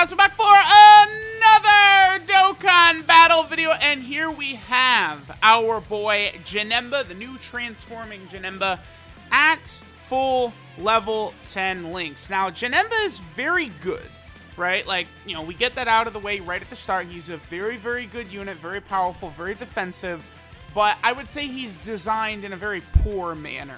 guys, we're back for another Dokkan battle video, and here we have our boy Janemba, the new transforming Janemba, at full level 10 links. Now, Janemba is very good, right? Like, you know, we get that out of the way right at the start. He's a very, very good unit, very powerful, very defensive, but I would say he's designed in a very poor manner.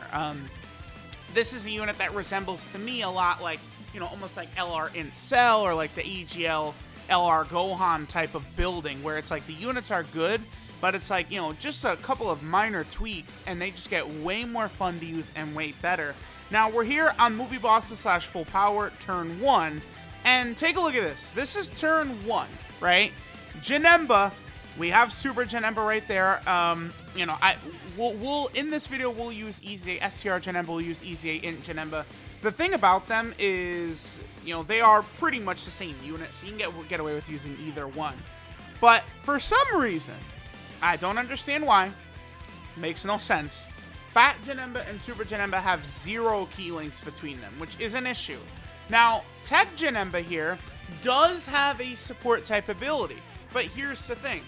This is a unit that resembles to me a lot like, you know, almost like LR Int Cell or like the EGL LR Gohan type of building, where it's like the units are good, but it's like, you know, just a couple of minor tweaks and they just get way more fun to use and way better. Now, we're here on Movie Bosses / Full Power Turn 1, and take a look at this. This is Turn 1, right? Janemba, we have Super Janemba right there. You know, we'll in this video, we'll use Easy STR Janemba, we'll use Easy Int Janemba. The thing about them is, you know, they are pretty much the same unit, so you can get away with using either one. But for some reason, I don't understand why, makes no sense, Fat Janemba and Super Janemba have 0 key links between them, which is an issue. Now, Tech Janemba here does have a support type ability, but here's the thing.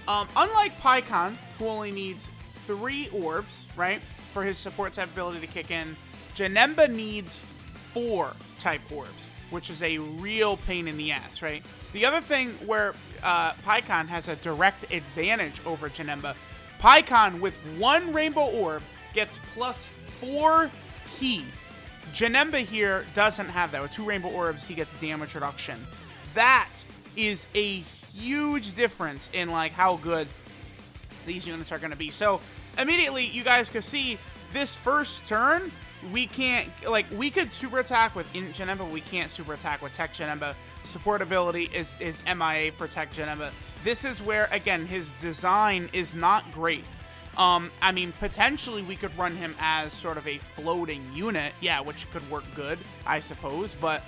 Unlike Pikkon, who only needs 3 orbs, right, for his support type ability to kick in, Janemba needs 4 type orbs, which is a real pain in the ass, right? The other thing where Pikkon has a direct advantage over Janemba, Pikkon with 1 rainbow orb gets +4 key. Janemba here doesn't have that. With 2 rainbow orbs, he gets damage reduction. That is a huge difference in like how good these units are going to be. So immediately you guys can see this first turn, we can't, like, we could super attack with Int Janemba, but we can't super attack with Tech Janemba. Support ability is MIA for Tech Janemba. This is where, again, his design is not great. I mean, potentially we could run him as sort of a floating unit, yeah, which could work good, I suppose, but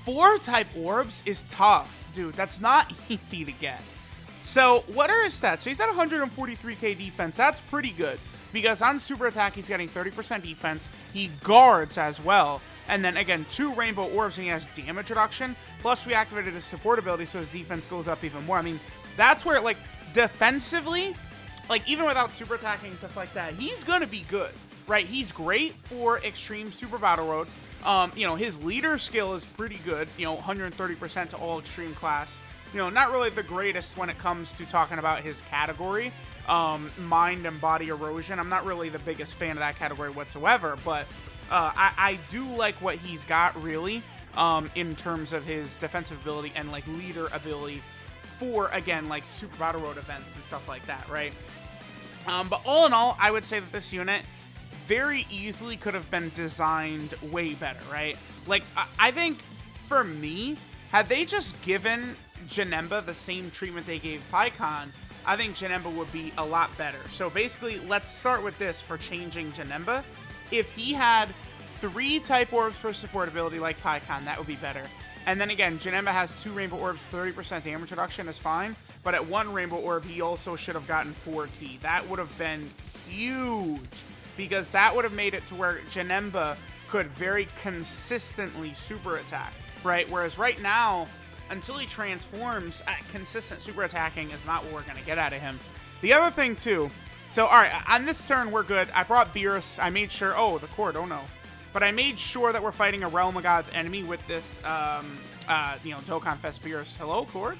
4 type orbs is tough, dude. That's not easy to get. So, what are his stats? So he's at 143k defense. That's pretty good, because on super attack, he's getting 30% defense. He guards as well. And then, again, 2 rainbow orbs, and he has damage reduction. Plus, we activated his support ability, so his defense goes up even more. I mean, that's where, like, defensively, like, even without super attacking and stuff like that, he's going to be good, right? He's great for Extreme Super Battle Road. You know, his leader skill is pretty good, you know, 130% to all Extreme class. You know, not really the greatest when it comes to talking about his category, mind and body erosion. I'm not really the biggest fan of that category whatsoever, but I do like what he's got, really, in terms of his defensive ability and, like, leader ability for, again, like, Super Battle Road events and stuff like that, right? But all in all, I would say that this unit very easily could have been designed way better, right? Like, I think, for me, had they just given Janemba the same treatment they gave Pikkon, I think Janemba would be a lot better. So basically, let's start with this for changing Janemba. If he had 3 type orbs for support ability like Pikkon, that would be better. And then again, Janemba has 2 rainbow orbs, 30% damage reduction is fine. But at 1 rainbow orb, he also should have gotten 4 key. That would have been huge, because that would have made it to where Janemba could very consistently super attack, right? Whereas right now, until he transforms, consistent super attacking is not what we're going to get out of him. The other thing, too, so, all right, on this turn, we're good. I brought Beerus. I made sure, oh, the cord, oh, no. But I made sure that we're fighting a Realm of Gods enemy with this, you know, Dokkan Fest Beerus. Hello, cord?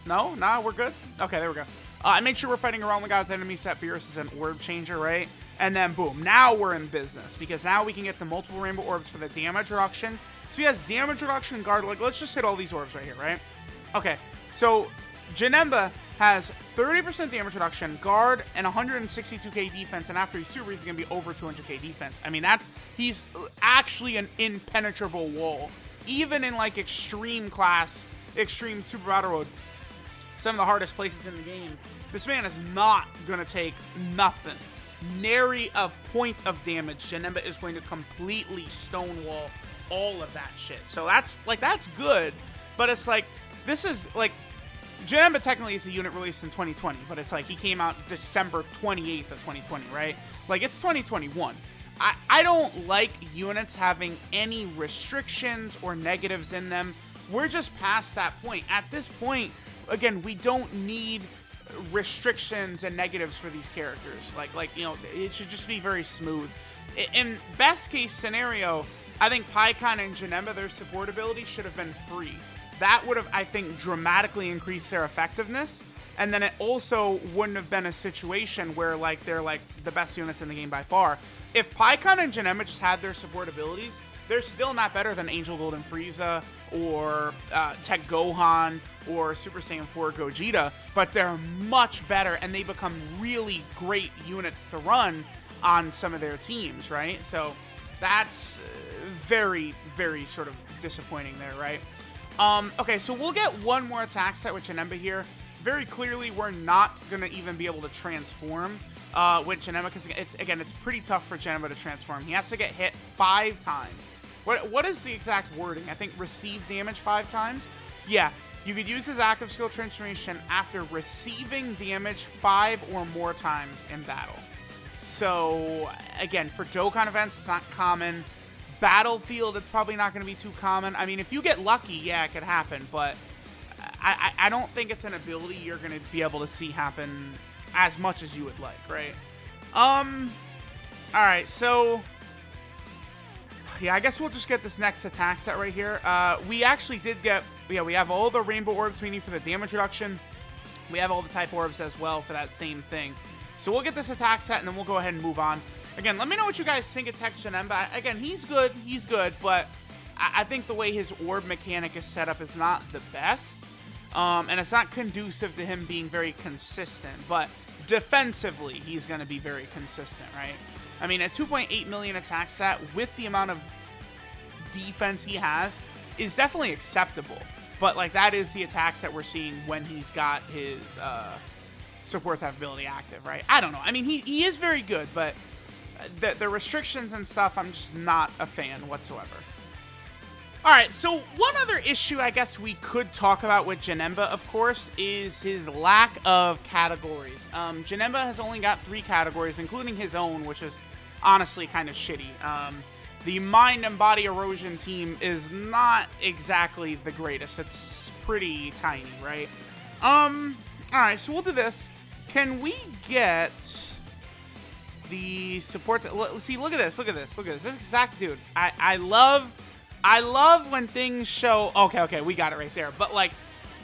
No? Nah, we're good? Okay, there we go. I made sure we're fighting a Realm of Gods enemy, set Beerus as an orb changer, right? And then, boom, now we're in business, because now we can get the multiple rainbow orbs for the damage reduction. So he has damage reduction, guard, like, let's just hit all these orbs right here, right? Okay, so Janemba has 30% damage reduction, guard, and 162k defense, and after he's super, he's going to be over 200k defense. I mean, he's actually an impenetrable wall. Even in, like, extreme class, extreme Super Battle Road, some of the hardest places in the game, this man is not going to take nothing. Nary a point of damage. Janemba is going to completely stonewall all of that shit. So that's good, but it's like, this is like, Janemba technically is a unit released in 2020, but it's like he came out December 28th of 2020, right? Like, it's 2021. I don't like units having any restrictions or negatives in them we're just past that point. At this point, again, we don't need restrictions and negatives for these characters. Like you know, it should just be very smooth. In best case scenario, I think Pikkon and Janemba, their support ability should have been free. That would have, I think, dramatically increased their effectiveness. And then it also wouldn't have been a situation where like they're like the best units in the game by far. If Pikkon and Janemba just had their support abilities, they're still not better than Angel Golden Frieza or Tech Gohan or Super Saiyan 4 Gogeta, but they're much better, and they become really great units to run on some of their teams, right? So that's very, very sort of disappointing there, right? Okay, so we'll get one more attack set with Janemba here. Very clearly, we're not going to even be able to transform with Janemba, because it's pretty tough for Janemba to transform. He has to get hit 5 times. What is the exact wording? I think receive damage 5 times? Yeah, you could use his active skill transformation after receiving damage 5 or more times in battle. So, again, for Dokkan events, it's not common. Battlefield, it's probably not going to be too common. I mean, if you get lucky, yeah, it could happen, but I don't think it's an ability you're going to be able to see happen as much as you would like, right? Alright, so yeah, I guess we'll just get this next attack set right here. We actually did get, yeah, we have all the rainbow orbs we need for the damage reduction. We have all the type orbs as well for that same thing. So we'll get this attack set, and then we'll go ahead and move on. Again, let me know what you guys think of Tech Janemba. Again, he's good, but I think the way his orb mechanic is set up is not the best. And it's not conducive to him being very consistent, but defensively, he's going to be very consistent, right? I mean, a 2.8 million attack set with the amount of defense he has is definitely acceptable. But, like, that is the attack set we're seeing when he's got his support type ability active, right? I don't know. I mean, he is very good, but the restrictions and stuff, I'm just not a fan whatsoever. Alright, so one other issue I guess we could talk about with Janemba, of course, is his lack of categories. Janemba has only got 3 categories, including his own, which is honestly kind of shitty. The Mind and Body Erosion team is not exactly the greatest. It's pretty tiny, right? Alright, so we'll do this. Can we get the support? See, look at this. This exact dude. I love when things show, okay, we got it right there. But, like,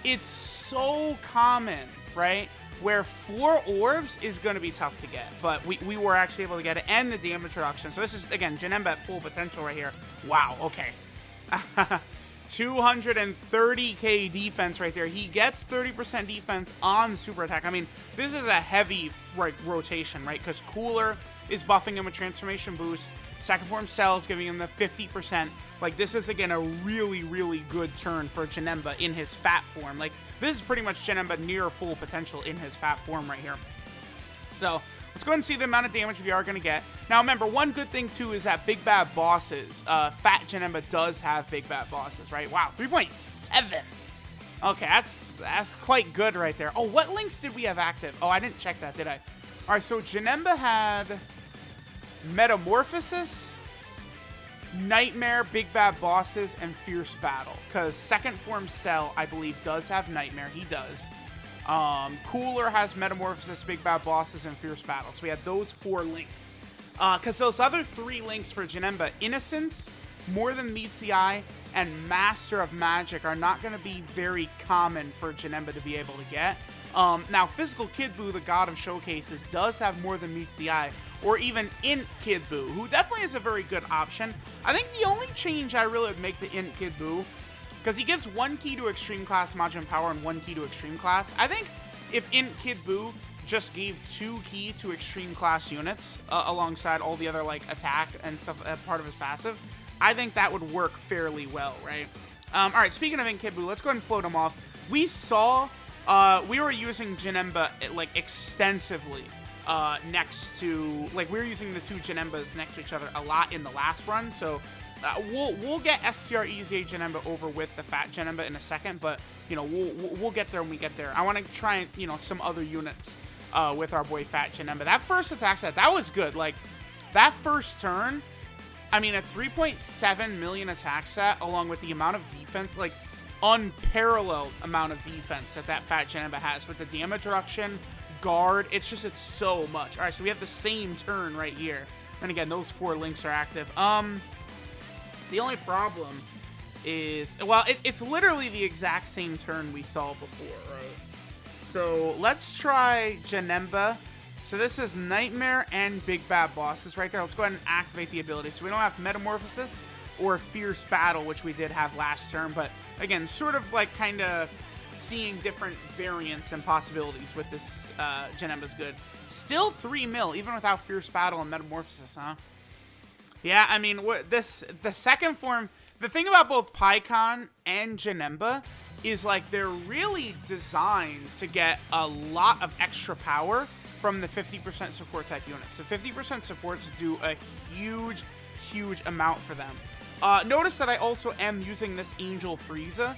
it's so common, right? Where 4 orbs is going to be tough to get. But we were actually able to get it, and the damage reduction. So this is, again, Janemba at full potential right here. Wow, okay. 230k defense right there. He gets 30% defense on super attack. I mean, this is a heavy rotation, right? Because Cooler is buffing him with transformation boost. Second form Cell's giving him the 50%. Like, this is, again, a really, really good turn for Janemba in his fat form. Like, this is pretty much Janemba near full potential in his fat form right here. So, let's go ahead and see the amount of damage we are going to get. Now, remember, one good thing, too, is that Big Bad Bosses, Fat Janemba does have Big Bad Bosses, right? Wow, 3.7. Okay, that's quite good right there. Oh, what links did we have active? Oh, I didn't check that, did I? All right, so Janemba had Metamorphosis, Nightmare, Big Bad Bosses, and Fierce Battle. Because second form Cell, I believe, does have Nightmare. He does. Cooler has Metamorphosis, Big Bad Bosses, and Fierce Battle. So we had those 4 links. Because those other 3 links for Janemba, Innocence, More Than Meets the Eye, and Master of Magic are not going to be very common for Janemba to be able to get. Now, Physical Kid Buu, the God of Showcases, does have More Than Meets the Eye, or even Int Kid Buu, who definitely is a very good option. I think the only change I really would make to Int Kid Buu, because he gives 1 key to Extreme Class Majin Power and 1 key to Extreme Class. I think if Int Kid Buu just gave 2 key to Extreme Class units alongside all the other, like, attack and stuff part of his passive, I think that would work fairly well, right? Alright, speaking of Int Kid Buu, let's go ahead and float him off. We saw, we were using Janemba, like, extensively next to, like, we were using the 2 Janembas next to each other a lot in the last run, so we'll get SCR EZA Janemba over with the Fat Janemba in a second, but, you know, we'll get there when we get there. I want to try, you know, some other units with our boy Fat Janemba. That first attack set, that was good. Like, that first turn, I mean, a 3.7 million attack set, along with the amount of defense, like, unparalleled amount of defense that Fat Janemba has with the damage reduction, guard. It's so much. All right, so we have the same turn right here. And again, those 4 links are active. The only problem is, well, it's literally the exact same turn we saw before, right? So let's try Janemba. So this is Nightmare and Big Bad Bosses right there. Let's go ahead and activate the ability. So we don't have Metamorphosis or Fierce Battle, which we did have last turn. But again, sort of like kind of seeing different variants and possibilities with this Janemba's good. Still 3 mil, even without Fierce Battle and Metamorphosis, huh? Yeah, I mean, the second form, the thing about both Pikkon and Janemba is like they're really designed to get a lot of extra power from the 50% support type units. So 50% supports do a huge amount for them. Notice that I also am using this Angel Frieza,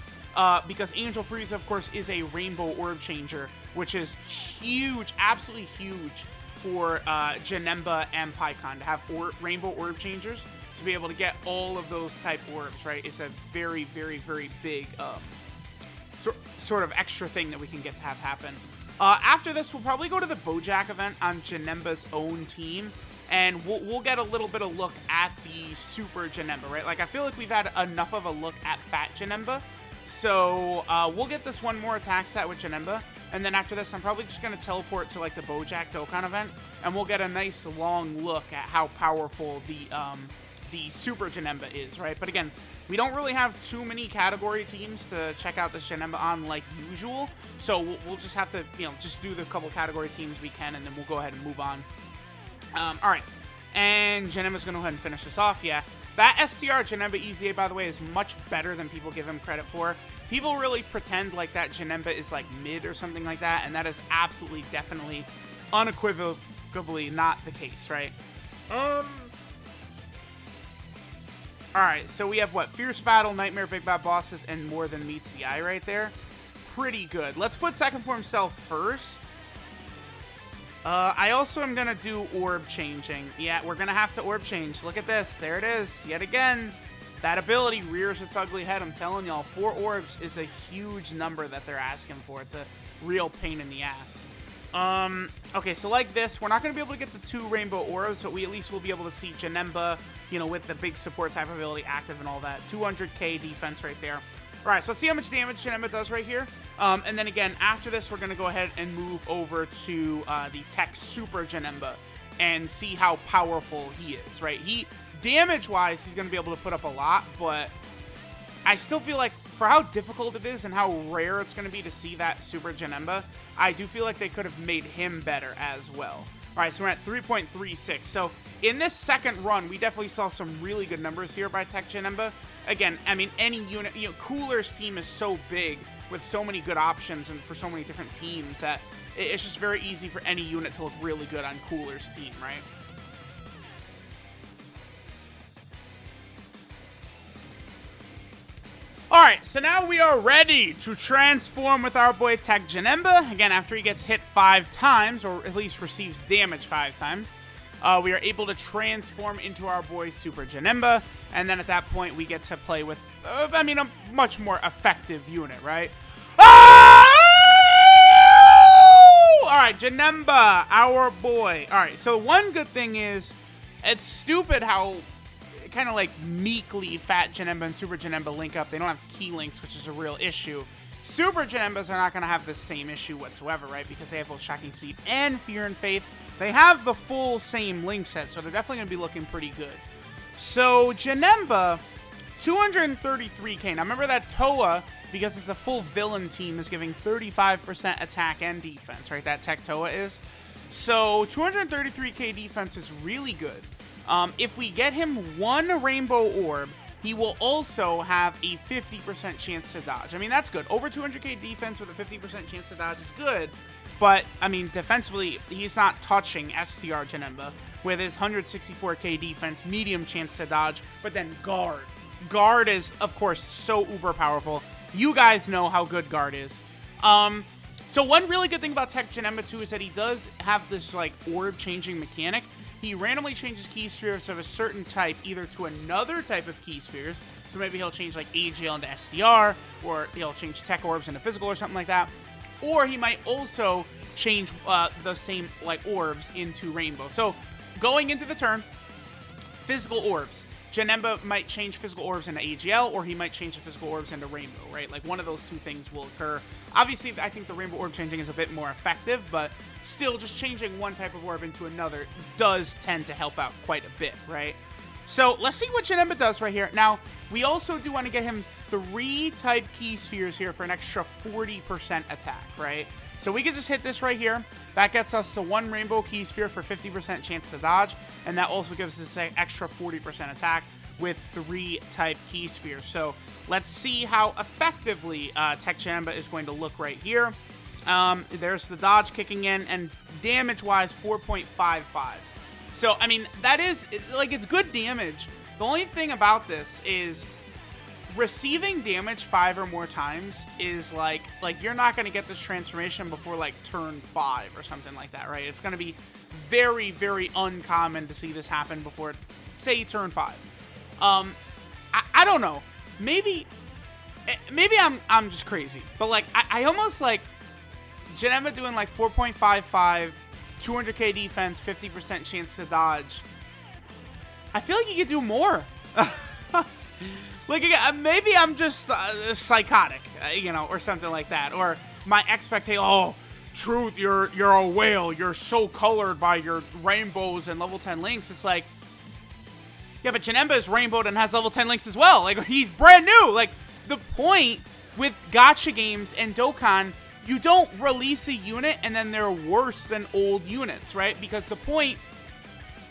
because Angel Frieza, of course, is a Rainbow Orb Changer, which is huge, absolutely huge for Janemba and Pikkon to have Rainbow Orb Changers to be able to get all of those type orbs, right? It's a very big sort of extra thing that we can get to have happen. After this, we'll probably go to the Bojack event on Janemba's own team, and we'll get a little bit of look at the Super Janemba, right? Like, I feel like we've had enough of a look at Fat Janemba, so we'll get this one more attack set with Janemba, and then after this, I'm probably just going to teleport to, like, the Bojack Dokkan event, and we'll get a nice long look at how powerful the Super Janemba is, right? But again, we don't really have too many category teams to check out this Janemba on like usual, so we'll just have to, just do the couple category teams we can, and then we'll go ahead and move on. All right, and Janemba's going to go ahead and finish this off, yeah. That STR Janemba EZA, by the way, is much better than people give him credit for. People really pretend like that Janemba is like mid or something like that, and that is absolutely, definitely, unequivocally not the case, right? Alright, so we have what? Fierce Battle, Nightmare, Big Bad Bosses, and More Than Meets the Eye right there. Pretty good. Let's put Second Form Cell first. I also am going to do Orb Changing. Yeah, we're going to have to Orb Change. Look at this. There it is. Yet again, that ability rears its ugly head. I'm telling y'all, 4 orbs is a huge number that they're asking for. It's a real pain in the ass. Okay, so like this, we're not going to be able to get the 2 Rainbow Orbs, but we at least will be able to see Janemba, with the big support type ability active and all that. 200k defense right there. All right, so let's see how much damage Janemba does right here. And then again, after this, we're going to go ahead and move over to the Tech Super Janemba and see how powerful he is, right? Damage-wise, he's going to be able to put up a lot, but I still feel like for how difficult it is and how rare it's going to be to see that Super Janemba, I do feel like they could have made him better as well. All right, so we're at 3.36. So in this second run, we definitely saw some really good numbers here by Tech Janemba. Again, I mean, any unit, Cooler's team is so big with so many good options and for so many different teams that it's just very easy for any unit to look really good on Cooler's team, right? Alright, so now we are ready to transform with our boy Tech Janemba. Again, after he gets hit 5 times, or at least receives damage 5 times, we are able to transform into our boy Super Janemba. And then at that point, we get to play with, a much more effective unit, right? Oh! Alright, Janemba, our boy. Alright, so one good thing is, it's stupid how kind of like meekly Fat Janemba and Super Janemba link up. They don't have key links, which is a real issue. Super Janembas are not going to have the same issue whatsoever, right? Because they have both Shocking Speed and Fear and Faith. They have the full same link set, so they're definitely going to be looking pretty good. So Janemba, 233k. Now remember that Toa, because it's a full villain team, is giving 35% attack and defense, right? That Tech Toa is. So 233k defense is really good. If we get him 1 Rainbow Orb, he will also have a 50% chance to dodge. I mean, that's good. Over 200k defense with a 50% chance to dodge is good. But, I mean, defensively, he's not touching STR Janemba with his 164k defense, medium chance to dodge, but then Guard. Guard is, of course, so uber powerful. You guys know how good Guard is. So one really good thing about Tech Janemba, too, is that he does have this, like, orb-changing mechanic. he randomly changes key spheres of a certain type either to another type of key spheres, so maybe he'll change like AGL into SDR, or he'll change Tech Orbs into Physical or something like that, or he might also change the same like orbs into Rainbow. So going into the turn, Physical Orbs. Janemba might change Physical Orbs into AGL, or he might change the Physical Orbs into Rainbow, right? Like, one of those two things will occur. Obviously, I think the Rainbow Orb changing is a bit more effective, but still, just changing one type of orb into another does tend to help out quite a bit, right? So, let's see what Janemba does right here. Now, we also do want to get him 3 type key spheres here for an extra 40% attack, right? So we can just hit this right here. That gets us to 1 Rainbow Key Sphere for 50% chance to dodge, and that also gives us an extra 40% attack with 3 type Key Spheres. So let's see how effectively Tech Janemba is going to look right here. There's the dodge kicking in, and damage-wise, 4.55. So, I mean, that is, like, it's good damage. The only thing about this is receiving damage 5 or more times is like you're not going to get this transformation before like turn 5 or something like that, right? It's going to be very, very uncommon to see this happen before, say, turn 5. I don't know. Maybe I'm just crazy, but like I almost like Janemba doing like 4.55, 200k defense, 50% chance to dodge. I feel like you could do more. Like, maybe I'm just psychotic, you know, or something like that. Or my expectation, oh, Truth, you're a whale. You're so colored by your rainbows and level 10 links. It's like, yeah, but Janemba is rainbowed and has level 10 links as well. Like, he's brand new. Like, the point with gacha games and Dokkan, you don't release a unit and then they're worse than old units, right? Because the point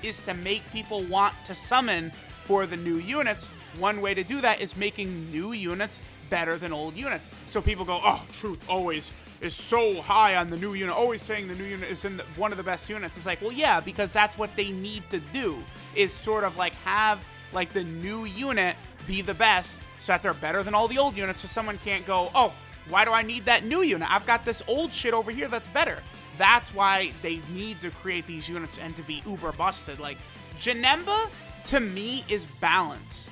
is to make people want to summon for the new units. One way to do that is making new units better than old units. So people go, oh, Truth always is so high on the new unit, always saying the new unit is in one of the best units. It's like, well, yeah, because that's what they need to do, is sort of like have like the new unit be the best so that they're better than all the old units, so someone can't go, oh, why do I need that new unit? I've got this old shit over here that's better. That's why they need to create these units and to be uber busted. Like, Janemba, to me, is balanced.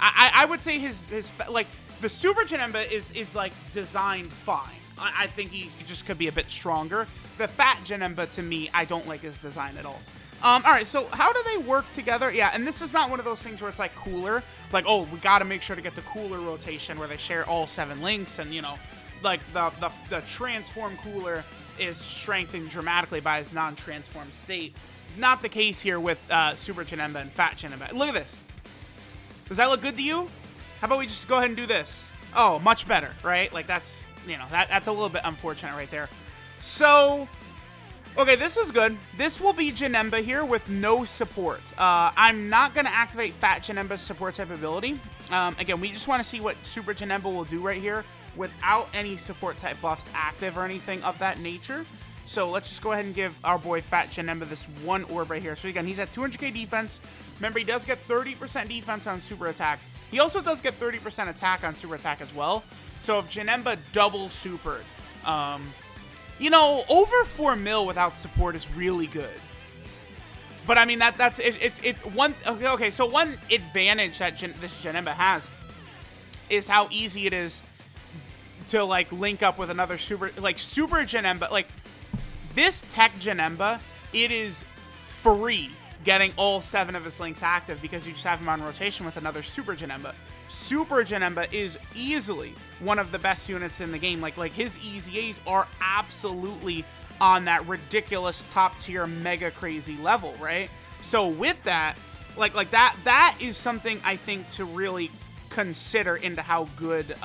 I would say his like, the Super Janemba is like designed fine. I think he just could be a bit stronger. The Fat Janemba, to me, I don't like his design at all. Alright, so how do they work together? Yeah, and this is not one of those things where it's like cooler. Like, oh, we gotta make sure to get the cooler rotation where they share all 7 links, and, you know, like the transform cooler is strengthened dramatically by his non-transformed state. Not the case here with Super Janemba and Fat Janemba. Look at this. Does that look good to you? How about we just go ahead and do this? Oh, much better, right? Like, that's, you know, that's a little bit unfortunate right there. So, okay, this is good. This will be Janemba here with no support. I'm not going to activate Fat Janemba's support type ability. Again, we just want to see what Super Janemba will do right here without any support type buffs active or anything of that nature. So let's just go ahead and give our boy Fat Janemba this 1 orb right here. So again, he's at 200k defense. Remember, he does get 30% defense on super attack. He also does get 30% attack on super attack as well. So if Janemba double supered, you know, over 4 mil without support is really good. But I mean, that's one. Okay, so one advantage that this Janemba has is how easy it is to like link up with another super Janemba. Like, this Tech Janemba, it is free getting all 7 of his links active because you just have him on rotation with another Super Janemba. Super Janemba is easily one of the best units in the game. Like his EZAs are absolutely on that ridiculous top tier mega crazy level, right? So with that, like that is something I think to really consider into how good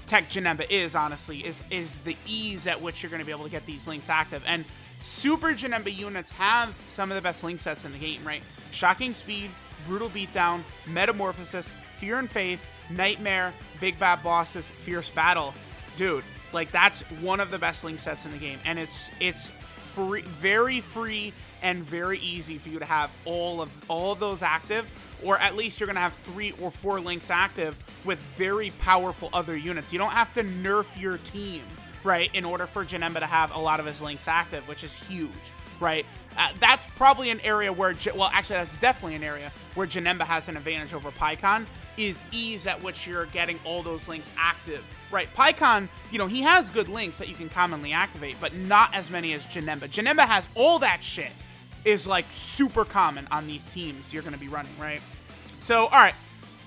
Tech Janemba is, honestly, is the ease at which you're going to be able to get these links active. And Super Janemba units have some of the best link sets in the game, right? Shocking Speed, Brutal Beatdown, Metamorphosis, Fear and Faith, Nightmare, Big Bad Bosses, Fierce Battle. Dude, like, that's one of the best link sets in the game. And it's free, very free and very easy for you to have all of those active, or at least you're going to have 3 or 4 links active with very powerful other units. You don't have to nerf your team, right, in order for Janemba to have a lot of his links active, which is huge. right? That's probably an area where, well, actually, that's definitely an area where Janemba has an advantage over PyCon, is ease at which you're getting all those links active, right? PyCon, you know, he has good links that you can commonly activate, but not as many as Janemba. Janemba has all that shit, is like super common on these teams you're going to be running, right? So, all right.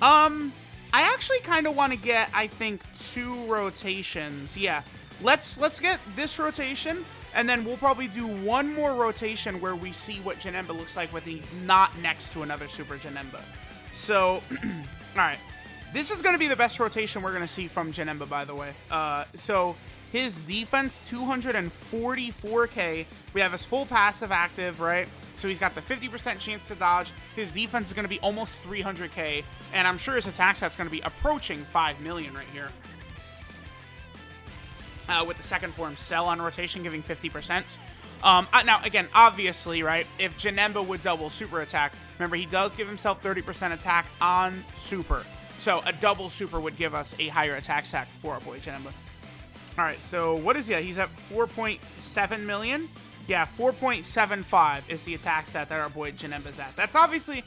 I actually kind of want to get, I think, 2 rotations. Yeah, let's get this rotation. And then we'll probably do 1 more rotation where we see what Janemba looks like when he's not next to another Super Janemba. So, alright. This is going to be the best rotation we're going to see from Janemba, by the way. So, his defense, 244k. We have his full passive active, right? So he's got the 50% chance to dodge. His defense is going to be almost 300k. And I'm sure his attack set's going to be approaching 5 million right here. With the second form Cell on rotation giving 50%. Now, again, obviously, right, if Janemba would double super attack, remember, he does give himself 30% attack on super. So a double super would give us a higher attack stack for our boy Janemba. All right, so what is he at? He's at 4.7 million. Yeah, 4.75 is the attack stat that our boy Janemba's at. That's obviously,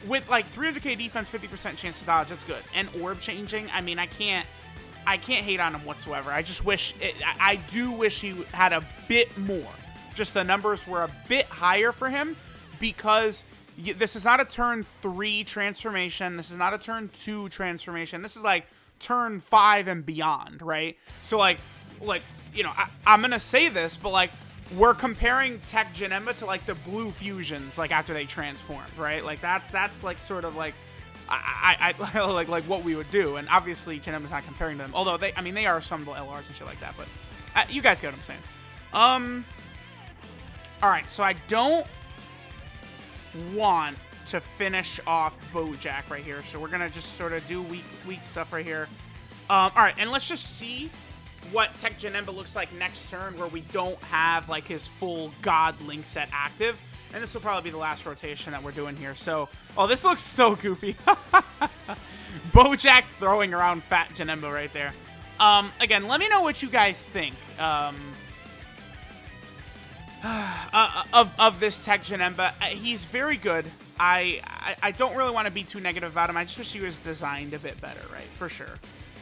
with like 300k defense, 50% chance to dodge, that's good. And orb changing, I mean, I can't hate on him whatsoever. I just wish, I do wish he had a bit more. Just the numbers were a bit higher for him, because this is not a turn 3 transformation. This is not a turn 2 transformation. This is like turn 5 and beyond, right? So like, you know, I'm going to say this, but like, we're comparing Tech Janemba to like the blue fusions, like after they transformed, right? Like that's like sort of like, I like what we would do, and obviously Janemba's not comparing them, although they are some of the LRs and shit like that, but you guys get what I'm saying. All right, so I don't want to finish off Bojack right here, so we're gonna just sort of do weak stuff right here. All right, and let's just see what Tech Janemba looks like next turn, where we don't have like his full God link set active. And this will probably be the last rotation that we're doing here. So, oh, this looks so goofy. Bojack throwing around fat Janemba right there. Again, let me know what you guys think of this Tech Janemba. He's very good. I don't really want to be too negative about him. I just wish he was designed a bit better, right? For sure.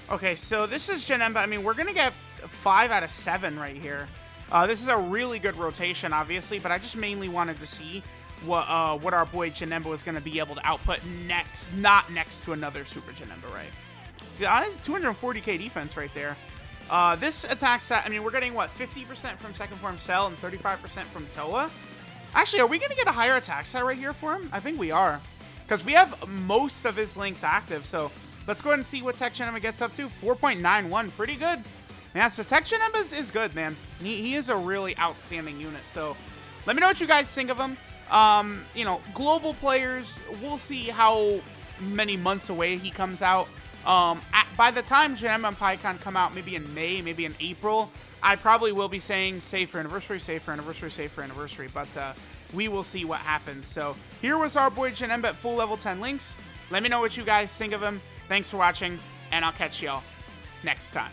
Okay, so this is Janemba. I mean, we're going to get 5 out of 7 right here. This is a really good rotation, obviously, but I just mainly wanted to see what our boy Janemba was going to be able to output next, not next to another Super Janemba, right? See, that's 240k defense right there. This attack set, I mean, we're getting, what, 50% from second form Cell and 35% from Toa? Actually, are we going to get a higher attack set right here for him? I think we are, because we have most of his links active, so let's go ahead and see what Tech Janemba gets up to. 4.91, pretty good. Yeah, so Tech Janemba is good, man. He is a really outstanding unit. So let me know what you guys think of him. You know, global players, we'll see how many months away he comes out. By the time Janemba and PyCon come out, maybe in May, maybe in April, I probably will be saying save for anniversary, save for anniversary, save for anniversary. But we will see what happens. So here was our boy Janemba at full level 10 links. Let me know what you guys think of him. Thanks for watching, and I'll catch y'all next time.